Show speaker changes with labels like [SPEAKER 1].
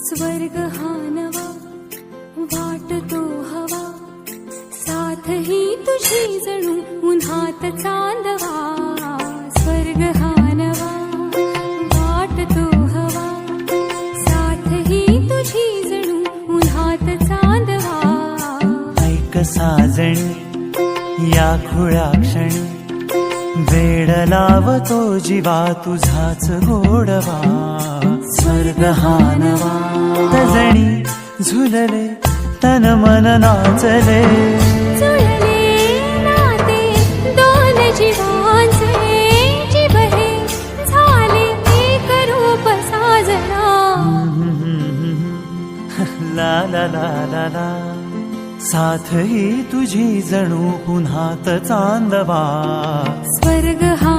[SPEAKER 1] स्वर्ग हा नवा वाटतो हवा, साथ ही तुझी जणू उन्हात चांदवा. स्वर्ग हा नवा वाटतो हवा, साथ ही तुझी जणू उन्हात चांदवा.
[SPEAKER 2] ऐक साजणी या खुळ्या क्षणी, वेड लावतो जीवा तुझाच गोडवा. स्वर्ग हा नवा तजणी झुलले तन मन नाचले,
[SPEAKER 1] जुळले नाते दोन जीवांचे, जीव हे झाले एक रूप साजना.
[SPEAKER 2] ला ला ला ला ला, साथ ही तुझी जणू पुन्हात चांदवा.
[SPEAKER 1] स्वर्ग हा